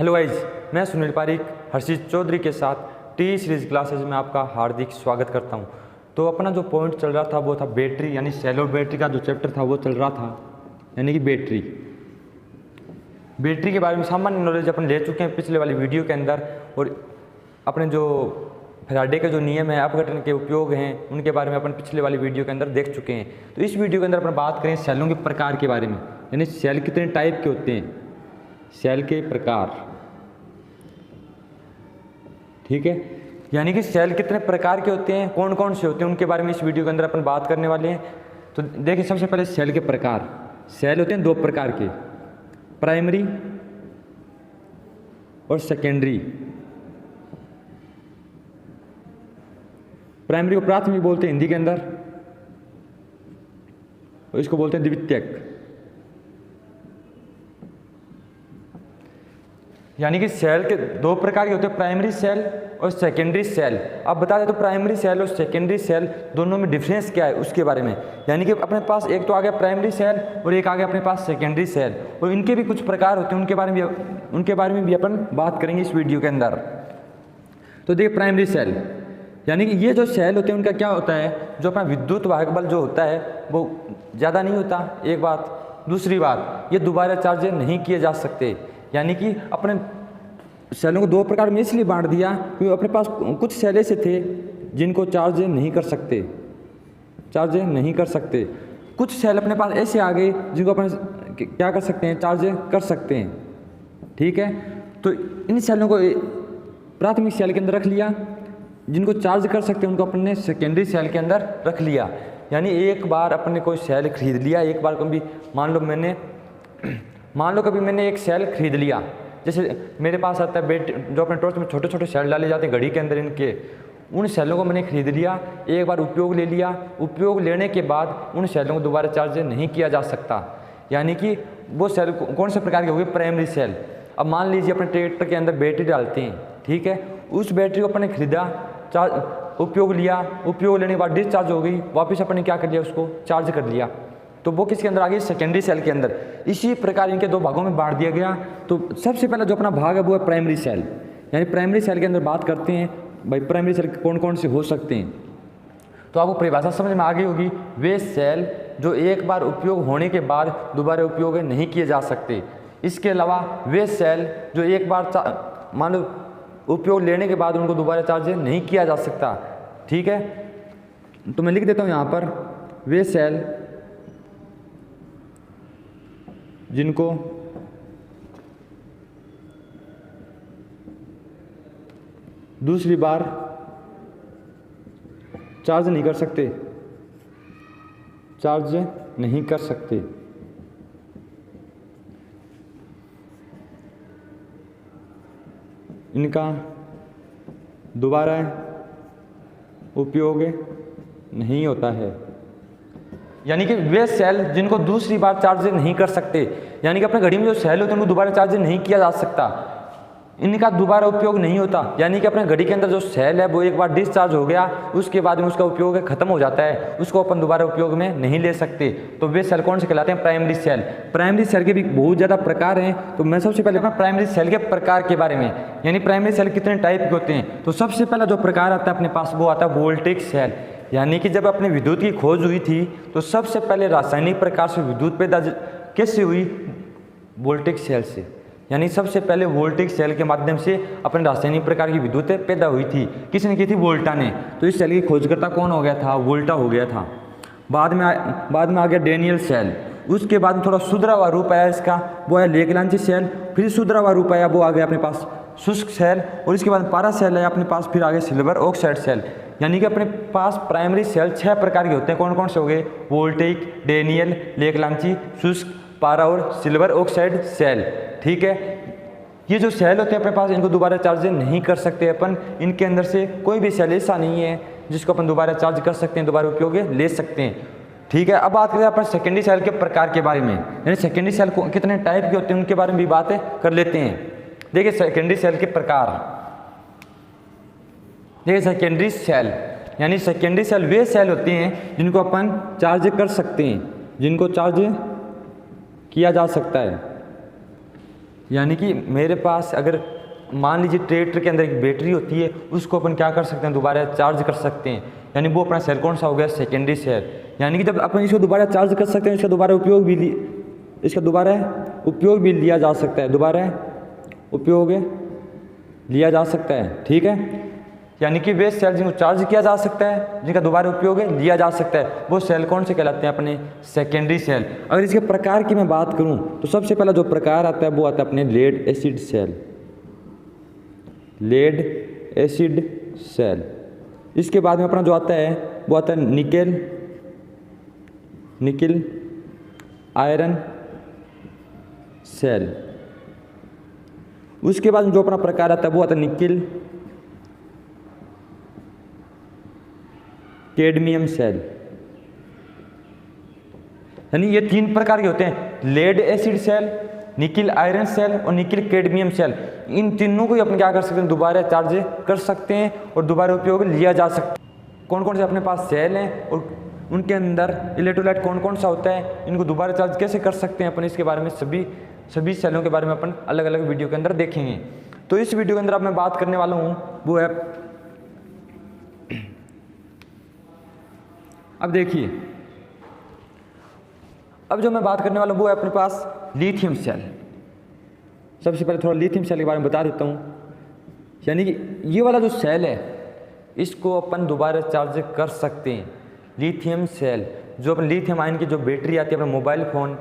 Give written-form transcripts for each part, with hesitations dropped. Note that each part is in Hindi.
हेलो गाइज, मैं सुनील पारिक हर्षित चौधरी के साथ टी सीरीज क्लासेज में आपका हार्दिक स्वागत करता हूं। तो अपना जो पॉइंट चल रहा था वो था बैटरी, यानी सेल और बैटरी का जो चैप्टर था वो चल रहा था, यानी कि बैटरी के बारे में सामान्य नॉलेज अपन ले चुके हैं पिछले वाली वीडियो के अंदर। और अपने जो फैराडे के जो नियम है अपघटन के उपयोग हैं उनके बारे में अपन पिछले वाली वीडियो के अंदर देख चुके हैं। तो इस वीडियो के अंदर अपन बात करें सेलों के प्रकार के बारे में, यानी सेल कितने टाइप के होते हैं, सेल के प्रकार। ठीक है, यानी कि सेल कितने प्रकार के होते हैं, कौन कौन से होते हैं, उनके बारे में इस वीडियो के अंदर अपन बात करने वाले हैं। तो देखिए, सबसे पहले सेल के प्रकार। सेल होते हैं दो प्रकार के, प्राइमरी और सेकेंडरी। प्राइमरी को प्राथमिक बोलते हैं हिंदी के अंदर, और इसको बोलते हैं द्वितीयक। यानी कि सेल के दो प्रकार के होते हैं, प्राइमरी सेल और सेकेंडरी सेल। अब बता दें तो प्राइमरी सेल और सेकेंडरी सेल दोनों में डिफरेंस क्या है उसके बारे में। यानी कि अपने पास एक तो आ गया प्राइमरी सेल और एक आ गया अपने पास सेकेंडरी सेल, और इनके भी कुछ प्रकार होते हैं, उनके बारे में भी अपन बात करेंगे इस वीडियो के अंदर। तो देखिए, प्राइमरी सेल यानी कि ये जो सेल होते हैं उनका क्या होता है, जो अपना विद्युत वाहक बल जो होता है वो ज़्यादा नहीं होता, एक बात। दूसरी बात, ये दोबारा चार्ज नहीं किए जा सकते। यानी कि अपने सेलों को दो प्रकार में इसलिए बांट दिया क्योंकि अपने पास कुछ सेल ऐसे थे जिनको चार्ज नहीं कर सकते, कुछ सेल अपने पास ऐसे आ गए जिनको अपन क्या कर सकते हैं, चार्ज कर सकते हैं। ठीक है, तो इन सेलों को प्राथमिक सेल के अंदर रख लिया, जिनको चार्ज कर सकते हैं उनको अपन ने सेकेंडरी सेल के अंदर रख लिया। यानी एक बार अपन ने कोई सेल खरीद लिया, एक बार कभी मान लो कभी मैंने एक सेल खरीद लिया, जैसे मेरे पास आता है जो अपने टॉर्च में छोटे छोटे सेल डाले जाते हैं घड़ी के अंदर, इनके उन सेलों को मैंने खरीद लिया, एक बार उपयोग ले लिया। उपयोग लेने के बाद उन सेलों को दोबारा चार्ज नहीं किया जा सकता। यानी कि वो सेल कौन से प्रकार के हो गए, प्राइमरी सेल। अब मान लीजिए अपने ट्रैक्टर के अंदर बैटरी डालते हैं, ठीक है, उस बैटरी को अपने खरीदा, उपयोग लिया, उपयोग लेने के बाद डिस्चार्ज हो गई, वापस अपने क्या कर लिया, उसको चार्ज कर लिया, तो वो किसके अंदर आ गई, सेकेंडरी सेल के अंदर। इसी प्रकार इनके दो भागों में बांट दिया गया। तो सबसे पहला जो अपना भाग है वो है प्राइमरी सेल। यानी प्राइमरी सेल के अंदर बात करते हैं भाई प्राइमरी सेल कौन कौन से हो सकते हैं। तो आपको परिभाषा समझ में आ गई होगी, वे सेल जो एक बार उपयोग होने के बाद दोबारा उपयोग नहीं किए जा सकते। इसके अलावा वे सेल जो एक बार मान लो उपयोग लेने के बाद उनको दोबारा चार्ज नहीं किया जा सकता। ठीक है, तो मैं लिख देता हूँ यहाँ पर, वे सेल जिनको दूसरी बार चार्ज नहीं कर सकते, इनका दोबारा उपयोग नहीं होता है। यानी कि वे सेल जिनको दूसरी बार चार्ज नहीं कर सकते, यानी कि अपने घड़ी में जो सेल होते हैं उनको दोबारा चार्ज नहीं किया जा सकता, इनका दोबारा उपयोग नहीं होता। यानी कि अपने घड़ी के अंदर जो सेल है वो एक बार डिस्चार्ज हो गया, उसके बाद में उसका उपयोग खत्म हो जाता है, उसको अपन दोबारा उपयोग में नहीं ले सकते। तो वे सेल कौन से कहलाते हैं, प्राइमरी सेल। प्राइमरी सेल के भी बहुत ज़्यादा प्रकार हैं। तो मैं सबसे पहले अपना प्राइमरी सेल के प्रकार के बारे में, यानी प्राइमरी सेल कितने टाइप के होते हैं। तो सबसे पहला जो प्रकार आता है अपने पास वो आता है वोल्टेज सेल। यानी कि जब अपने विद्युत की खोज हुई थी तो सबसे पहले रासायनिक प्रकार से विद्युत पैदा कैसे हुई, वोल्टेज सेल से। यानी सबसे पहले वोल्टेज सेल के माध्यम से अपने रासायनिक प्रकार की विद्युत पैदा हुई थी। किसने की थी, वोल्टा ने। तो इस सेल की खोजकर्ता कौन हो गया था, वोल्टा हो गया था। बाद में आ गया डेनियल सेल। उसके बाद में थोड़ा सुधरा हुआ रूप आया इसका, वो है लेकलांची सेल। फिर सुधरा हुआ रूप आया, वो आ गया अपने पास शुष्क सेल। और इसके बाद पारा सेल है अपने पास, फिर आ गया सिल्वर ऑक्साइड सेल। यानी कि अपने पास प्राइमरी सेल 6 प्रकार के होते हैं। कौन कौन से हो गए, वोल्टेइक, डेनियल, लेकलांची, शुष्क, पारा और सिल्वर ऑक्साइड सेल। ठीक है, ये जो सेल होते हैं अपने पास, इनको दोबारा चार्ज नहीं कर सकते अपन। इनके अंदर से कोई भी सेल ऐसा नहीं है जिसको अपन दोबारा चार्ज कर सकते हैं, दोबारा उपयोग ले सकते हैं। ठीक है, अब बात करें अपन सेकेंडरी सेल के प्रकार के बारे में, यानी सेकेंडरी सेल कितने टाइप के होते हैं उनके बारे में भी बातें कर लेते हैं। देखिए सेकेंडरी सेल के प्रकार, देखिए सेकेंडरी सेल यानी सेकेंडरी सेल वे सेल होते हैं जिनको अपन चार्ज कर सकते हैं, जिनको चार्ज किया जा सकता है। यानी कि मेरे पास अगर मान लीजिए ट्रैक्टर के अंदर एक बैटरी होती है, उसको अपन क्या कर सकते हैं, दोबारा चार्ज कर सकते हैं। यानी वो अपना सेल कौन सा हो गया, सेकेंडरी सेल। यानी कि जब अपन इसको दोबारा चार्ज कर सकते हैं, इसका दोबारा उपयोग भी लिया जा सकता है, दोबारा उपयोग लिया जा सकता है। ठीक है, यानी कि वे सेल जिनको चार्ज किया जा सकता है, जिनका दोबारा उपयोग लिया जा सकता है, वो सेल कौन से कहलाते हैं, अपने सेकेंडरी सेल। अगर इसके प्रकार की मैं बात करूं तो सबसे पहला जो प्रकार आता है वो आता है अपने lead acid cell, lead acid cell. इसके बाद में अपना जो आता है वो आता है निकेल आयरन सेल। उसके बाद जो अपना प्रकार आता है वो आता है निकेल कैडमियम सेल। यानी ये 3 प्रकार के होते हैं, lead acid cell, nickel iron cell और निकिल कैडमियम सेल। इन तीनों को ही अपन क्या कर सकते हैं, दोबारा चार्ज कर सकते हैं और दोबारा उपयोग लिया जा सकता है। कौन कौन से अपने पास सेल हैं और उनके अंदर इलेक्ट्रोलाइट कौन कौन सा होता है, इनको दोबारा चार्ज कैसे कर सकते हैं अपन, इसके बारे में सभी सेलों के बारे में अपन अलग अलग वीडियो के अंदर देखेंगे। तो इस वीडियो के अंदर अब मैं बात करने वाला हूँ वो है, अब देखिए, अब जो मैं बात करने वाला हूँ वो है अपने पास लिथियम सेल। सबसे पहले थोड़ा लिथियम सेल के बारे में बता देता हूँ। यानी कि ये वाला जो सेल है इसको अपन दोबारा चार्ज कर सकते हैं। लिथियम सेल, जो अपन लिथियम आयन की जो बैटरी आती है अपने मोबाइल फ़ोन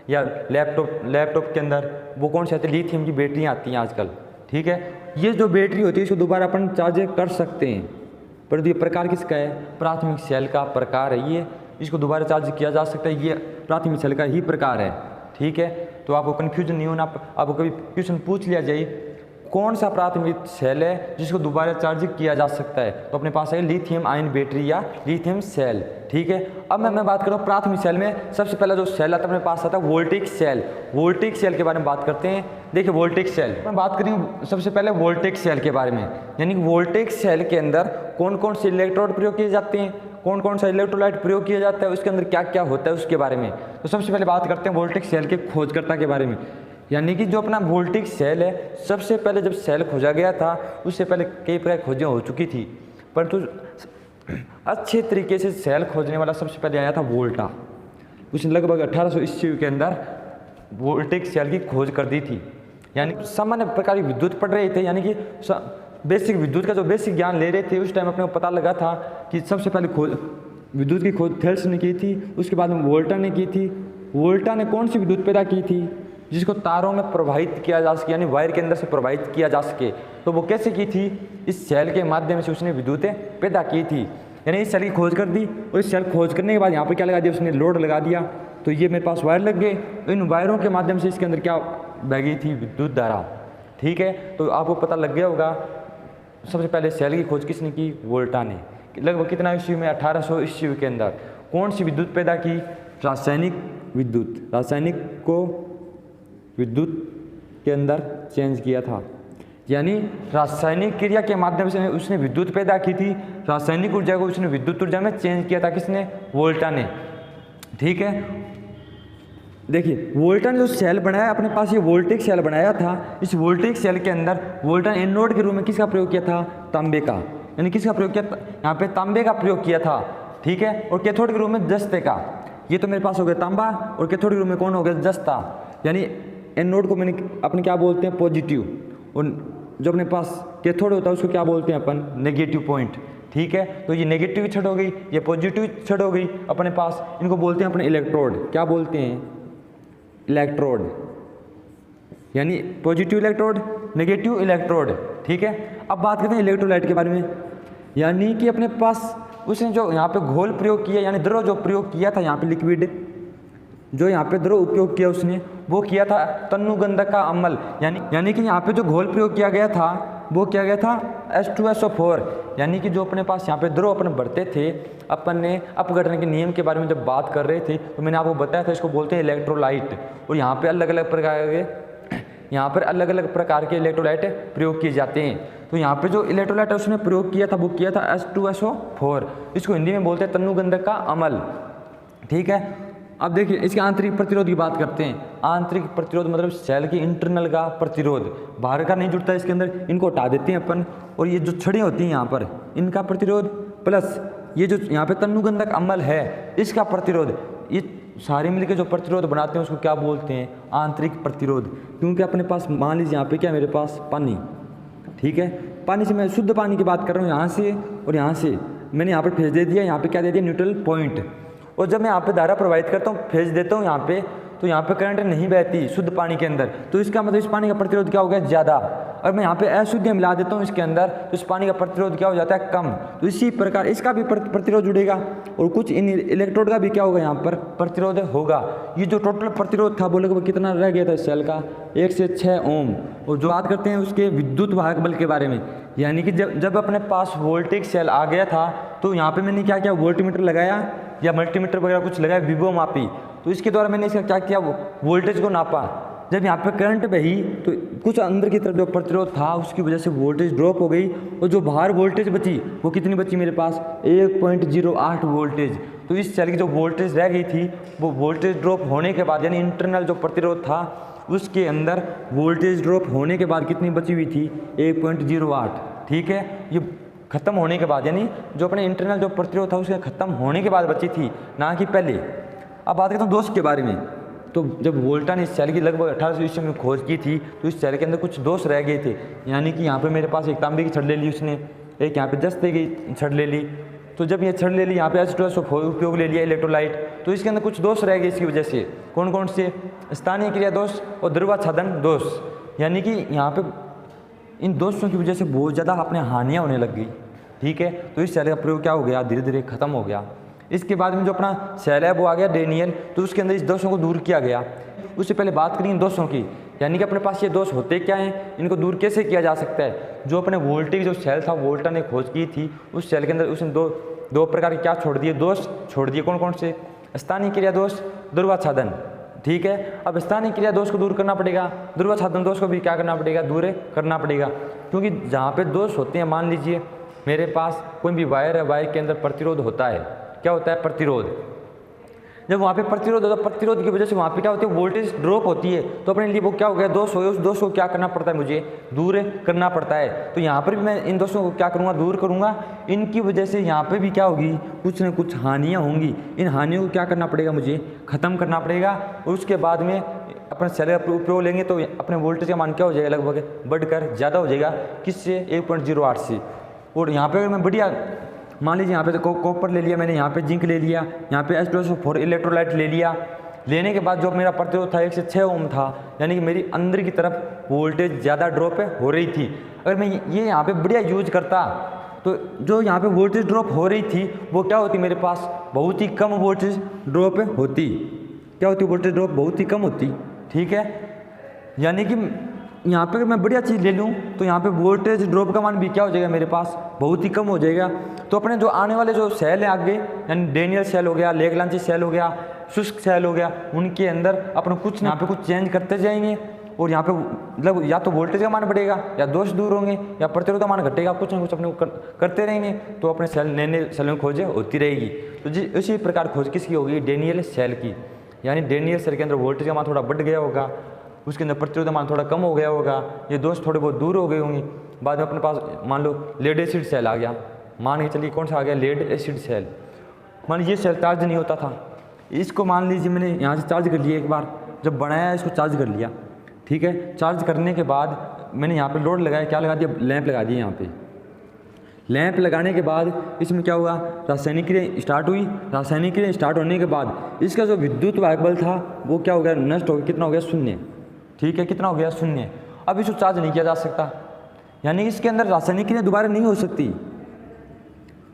या लैपटॉप के अंदर, वो कौन सी आती है, लिथियम की बैटरियाँ आती हैं आजकल। ठीक है, ये जो बैटरी होती है इसको दोबारा अपन चार्ज कर सकते हैं, परंतु ये प्रकार किसका है, प्राथमिक सेल का प्रकार है ये, इसको दोबारा चार्ज किया जा सकता है, ये प्राथमिक सेल का ही प्रकार है। ठीक है, तो आपको कन्फ्यूजन नहीं होना, आपको कभी क्वेश्चन पूछ लिया जाए कौन सा प्राथमिक सेल है जिसको दोबारा चार्ज किया जा सकता है, तो अपने पास है लिथियम आयन बैटरी या लिथियम सेल। ठीक है, अब मैं बात करूँ प्राथमिक सेल में, सबसे पहला जो सेल आता है अपने पास आता है वोल्टिक सेल। वोल्टिक सेल के बारे में बात करते हैं। देखिए वोल्टिक सेल, मैं बात करेंगे सबसे पहले वोल्टिक सेल के बारे में। यानी कि वोल्टिक सेल के अंदर कौन कौन से इलेक्ट्रोड प्रयोग किए जाते हैं, कौन कौन सा इलेक्ट्रोलाइट प्रयोग किया जाता है, उसके अंदर क्या क्या होता है उसके बारे में। तो सबसे पहले बात करते हैं वोल्टिक सेल के खोजकर्ता के बारे में। यानी कि जो अपना वोल्टिक सेल है, सबसे पहले जब सेल खोजा गया था उससे पहले कई प्रकार की खोजें हो चुकी थी, परंतु अच्छे तरीके से सेल खोजने वाला सबसे पहले आया था वोल्टा। उसने लगभग 1800 ईस्वी के अंदर वोल्टिक सेल की खोज कर दी थी। यानी सामान्य प्रकार की विद्युत पढ़ रहे थे, यानी कि बेसिक विद्युत का जो बेसिक ज्ञान ले रहे थे, उस टाइम अपने को पता लगा था कि सबसे पहले विद्युत की खोज थेल्स ने की थी, उसके बाद में वोल्टा ने की थी। वोल्टा ने कौन सी विद्युत पैदा की थी, जिसको तारों में प्रवाहित किया जा सके, यानी वायर के अंदर से प्रवाहित किया जा सके। तो वो कैसे की थी, इस सेल के माध्यम से उसने विद्युतें पैदा की थी। यानी इस सेल की खोज कर दी, और इस सेल खोज करने के बाद यहाँ पर क्या लगा दिया, उसने लोड लगा दिया, तो ये मेरे पास वायर लग गए, इन वायरों के माध्यम से इसके अंदर क्या बह गई थी, विद्युत धारा। ठीक है, तो आपको पता लग गया होगा सबसे पहले सेल की खोज किसने की, वोल्टा ने। लगभग कितना ईस्वी में, 1800 ईस्वी के अंदर। कौन सी विद्युत पैदा की, रासायनिक विद्युत, रासायनिक को विद्युत के अंदर चेंज किया था। यानी रासायनिक क्रिया के माध्यम से उसने विद्युत पैदा की थी, रासायनिक ऊर्जा को उसने विद्युत ऊर्जा में चेंज किया था, किसने, वोल्टा ने। ठीक है, देखिए वोल्टा ने जो सेल बनाया अपने पास, ये वोल्टिक सेल बनाया था। इस वोल्टिक सेल के अंदर वोल्टा ने एनोड के रूप में किसका प्रयोग किया था, तांबे का। यानी किसका प्रयोग किया, यहाँ पे तांबे का प्रयोग किया था। ठीक है, और कैथोड के रूप में जस्ते का। ये तो मेरे पास हो गया तांबा, और कैथोड के रूप में कौन हो गया, जस्ता। यानी एनोड को मैंने अपने क्या बोलते हैं, पॉजिटिव, और जो अपने पास कैथोड होता है उसको क्या बोलते हैं अपन, नेगेटिव पॉइंट। ठीक है, तो ये नेगेटिव छड़ हो गई, ये पॉजिटिव छड़ हो गई अपने पास, इनको बोलते हैं अपने इलेक्ट्रोड। क्या बोलते हैं, इलेक्ट्रोड। यानी पॉजिटिव इलेक्ट्रोड, नेगेटिव इलेक्ट्रोड। ठीक है, अब बात करते हैं इलेक्ट्रोलाइट के बारे में। यानी कि अपने पास उसने जो यहाँ पे घोल प्रयोग किया, यानी द्रव जो प्रयोग किया था, यहाँ पे लिक्विड जो यहाँ पे द्रव उपयोग किया उसने, वो किया था तन्नुगंधक का अम्ल। यानी कि यहाँ पे जो घोल प्रयोग किया गया था वो किया गया था H2SO4। यानी कि जो अपने पास यहाँ पे द्रव अपन भरते थे, अपन ने अपघटन के नियम के बारे में जब बात कर रहे थे तो मैंने आपको बताया था, इसको बोलते हैं इलेक्ट्रोलाइट। और यहाँ पे अलग अलग प्रकार के इलेक्ट्रोलाइट प्रयोग किए जाते हैं। तो यहाँ पे जो इलेक्ट्रोलाइट उसने प्रयोग किया था वो किया था H2SO4, इसको हिंदी में बोलते हैं तन्नुगंधक का अम्ल। ठीक है, अब देखिए इसके आंतरिक प्रतिरोध की बात करते हैं। आंतरिक प्रतिरोध मतलब सेल की इंटरनल का प्रतिरोध, बाहर का नहीं जुड़ता इसके अंदर, इनको हटा देते हैं अपन। और ये जो छड़ें होती हैं यहाँ पर, इनका प्रतिरोध प्लस ये जो यहाँ पे तनुगंधक अम्ल है इसका प्रतिरोध, ये सारे मिलकर जो प्रतिरोध बनाते हैं उसको क्या बोलते हैं? आंतरिक प्रतिरोध। क्योंकि अपने पास मान लीजिए यहाँ पे क्या, मेरे पास पानी, ठीक है, पानी से मैं शुद्ध पानी की बात कर रहा हूँ, यहाँ से और यहाँ से मैंने यहाँ पर फेज दे दिया, यहाँ पे क्या दे दिया? Neutral point. और जब मैं यहाँ पे धारा प्रवाहित करता हूँ, फेज देता हूँ यहाँ पे, तो यहाँ पे करंट नहीं बहती शुद्ध पानी के अंदर, तो इसका मतलब इस पानी का प्रतिरोध क्या हो गया? ज़्यादा। और मैं यहाँ पे अशुद्धियाँ मिला देता हूँ इसके अंदर, तो इस पानी का प्रतिरोध क्या हो जाता है? कम। तो इसी प्रकार इसका भी प्रतिरोध जुड़ेगा और कुछ इन इलेक्ट्रोड का भी क्या होगा? यहाँ पर प्रतिरोध होगा। ये जो टोटल प्रतिरोध था बोले कितना रह गया था सेल का? 1 से 6 ओम। और जो बात करते हैं उसके विद्युत वाहक बल के बारे में, यानी कि जब अपने पास वोल्टेज सेल आ गया था तो यहाँ पे मैंने क्या किया? वोल्टमीटर लगाया या मल्टीमीटर वगैरह कुछ लगाया, विभव मापी, तो इसके द्वारा मैंने इसका क्या किया? वोल्टेज को नापा। जब यहाँ पे करंट बही तो कुछ अंदर की तरफ जो प्रतिरोध था उसकी वजह से वोल्टेज ड्रॉप हो गई, और जो बाहर वोल्टेज बची वो कितनी बची मेरे पास? 1.08 वोल्टेज। तो इस सेल की जो वोल्टेज रह गई थी वो वोल्टेज ड्रॉप होने के बाद, यानी इंटरनल जो प्रतिरोध था उसके अंदर वोल्टेज ड्रॉप होने के बाद कितनी बची हुई थी? 1.08। ठीक है, ये खत्म होने के बाद, यानी जो अपने इंटरनल जो प्रतिरोध था उसके खत्म होने के बाद बची थी, ना कि पहले। अब बात करता हूँ दोष के बारे में। तो जब वोल्टा ने इस सेल की लगभग 1800 ईस्वी में खोज की थी तो इस सेल के अंदर कुछ दोष रह गए थे, यानी कि यहाँ पे मेरे पास एक तांबे की छड़ ले ली उसने, एक यहाँ पे जस्ते की छड़ ले ली। तो जब ये छड़ ले ली, यहाँ पे H2SO उपयोग ले लिया इलेक्ट्रोलाइट, तो इसके अंदर कुछ दोष रह गए इसकी वजह से। कौन कौन से? स्थानीय क्रिया दोष और ध्रुवाच्छादन दोष। यानी कि यहाँ पे इन दोषों की वजह से बहुत ज़्यादा अपने हानियाँ होने लग गई। ठीक है, तो इस सेल का प्रयोग क्या हो गया? धीरे धीरे खत्म हो गया। इसके बाद में जो अपना सेल है वो आ गया डेनियल, तो उसके अंदर इस दोषों को दूर किया गया। उससे पहले बात करेंगे दोषों की, यानी कि अपने पास ये दोष होते क्या हैं, इनको दूर कैसे किया जा सकता है। जो अपने वोल्टेज जो सेल था वोल्टा ने खोज की थी, उस सेल के अंदर उसने दो प्रकार के क्या छोड़ दिए? दोष छोड़ दिए। कौन कौन से? स्थानीय क्रिया दोष, ध्रुवाच्छादन। ठीक है, अब स्थानीय क्रिया दोष को दूर करना पड़ेगा, ध्रुवाच्छादन दोष को भी क्या करना पड़ेगा? दूर करना पड़ेगा। क्योंकि जहाँ पे दोष होते हैं, मान लीजिए मेरे पास कोई भी वायर है, वायर के अंदर प्रतिरोध होता है। क्या होता है? प्रतिरोध। जब वहाँ पे प्रतिरोध होता है, प्रतिरोध की वजह से वहाँ पे क्या होती है? वोल्टेज ड्रॉप होती है। तो अपने लिए वो क्या हो गया? दोष हो गया। उस दोष को क्या करना पड़ता है? मुझे दूर करना पड़ता है। तो यहाँ पर भी मैं इन दोषों को क्या करूँगा? दूर करूँगा। इनकी वजह से यहाँ पे भी क्या होगी? कुछ न कुछ हानियाँ होंगी। इन हानियों को क्या करना पड़ेगा? मुझे ख़त्म करना पड़ेगा। और उसके बाद में अपने सेल का उपयोग लेंगे तो अपने वोल्टेज का मान क्या हो जाएगा? लगभग बढ़कर ज़्यादा हो जाएगा। किससे? 1.08 से। और यहाँ पे मैं बढ़िया, मान लीजिए यहाँ पे तो कॉपर ले लिया मैंने, यहाँ पे जिंक ले लिया, यहाँ पे H2SO4 इलेक्ट्रोलाइट ले लिया। लेने के बाद जो मेरा प्रतिरोध था 1 से 6 ओम था, यानी कि मेरी अंदर की तरफ वोल्टेज ज़्यादा ड्रॉप हो रही थी। अगर मैं ये यहाँ पे बढ़िया यूज करता तो जो यहाँ पे वोल्टेज ड्रॉप हो रही थी वो क्या होती? मेरे पास बहुत ही कम वोल्टेज ड्रॉप होती। क्या होती? वोल्टेज ड्रॉप बहुत ही कम होती। ठीक है, यानी कि यहाँ पे मैं बढ़िया चीज़ ले लूँ तो यहाँ पे वोल्टेज ड्रॉप का मान भी क्या हो जाएगा? मेरे पास बहुत ही कम हो जाएगा। तो अपने जो आने वाले जो सेल हैं आगे, यानी डेनियल सेल हो गया, लेगलांची सेल हो गया, शुष्क सेल हो गया, उनके अंदर अपने कुछ यहाँ पे कुछ चेंज करते जाएंगे। और यहाँ पे मतलब या तो वोल्टेज का मान बढ़ेगा, या दोष दूर होंगे, या प्रतिरोध का मान घटेगा, कुछ ना कुछ अपने करते रहेंगे। तो अपने सेल नए नए सेलों की खोज होती रहेगी। तो इसी प्रकार खोज किसकी होगी? डेनियल सेल की। यानी डेनियल सेल के अंदर वोल्टेज का मान थोड़ा बढ़ गया होगा, उसके अंदर प्रतिरोध मान थोड़ा कम हो गया होगा, ये दोष थोड़े बहुत दूर हो गए होंगे। बाद में अपने पास मान लो लेड एसिड सेल आ गया। मान के चलिए कौन सा आ गया? Lead acid cell. मान लीजिए सेल चार्ज नहीं होता था, इसको मान लीजिए मैंने यहाँ से चार्ज कर लिया, एक बार जब बनाया इसको चार्ज कर लिया। ठीक है, चार्ज करने के बाद मैंने यहाँ पे लोड लगाया, क्या लगा दिया? लैंप लगा दिया। यहाँ पे लैंप लगाने के बाद इसमें क्या हुआ? रासायनिक क्रिया स्टार्ट हुई। रासायनिक क्रिया स्टार्ट होने के बाद इसका जो विद्युत वाहक बल था वो क्या हो गया? नष्ट हो गया। कितना हो गया? 0। ठीक है, कितना हो गया? 0। अब इसको चार्ज नहीं किया जा सकता, यानी इसके अंदर रासायनिक क्रिया दोबारा नहीं हो सकती।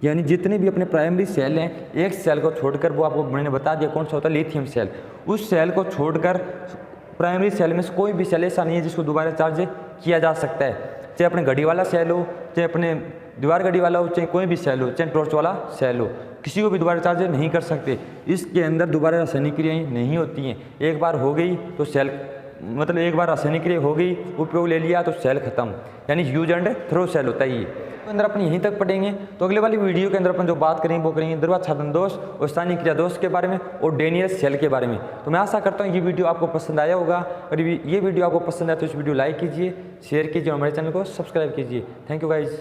यानी जितने भी अपने प्राइमरी सेल हैं, एक सेल को छोड़कर, वो आपको मैंने बता दिया कौन सा होता है? Lithium cell. उस सेल को छोड़कर प्राइमरी सेल में से कोई भी सेल ऐसा नहीं है जिसको दोबारा चार्ज किया जा सकता है। चाहे अपने घड़ी वाला सेल हो, चाहे अपने दीवार घड़ी वाला हो, चाहे कोई भी सेल हो, चाहे टॉर्च वाला सेल हो, किसी को भी दोबारा चार्ज नहीं कर सकते। इसके अंदर दोबारा रासायनिक क्रियाएँ नहीं होती हैं। एक बार हो गई तो सेल, मतलब एक बार रासायनिक क्रिया हो गई, उपयोग ले लिया तो सेल खत्म, यानी यूज एंड थ्रो सेल होता है ये। के अंदर अपन यहीं तक पढ़ेंगे। तो अगले वाली वीडियो के अंदर अपन जो बात करेंगे वो करेंगे द्रव्यआच्छादन दोष और स्थानीय क्रिया दोष के बारे में और डेनियल सेल के बारे में। तो मैं आशा करता हूँ ये वीडियो आपको पसंद आया होगा। और ये वीडियो आपको पसंद आया तो इस वीडियो लाइक कीजिए, शेयर कीजिए और हमारे चैनल को सब्सक्राइब कीजिए। Thank you guys.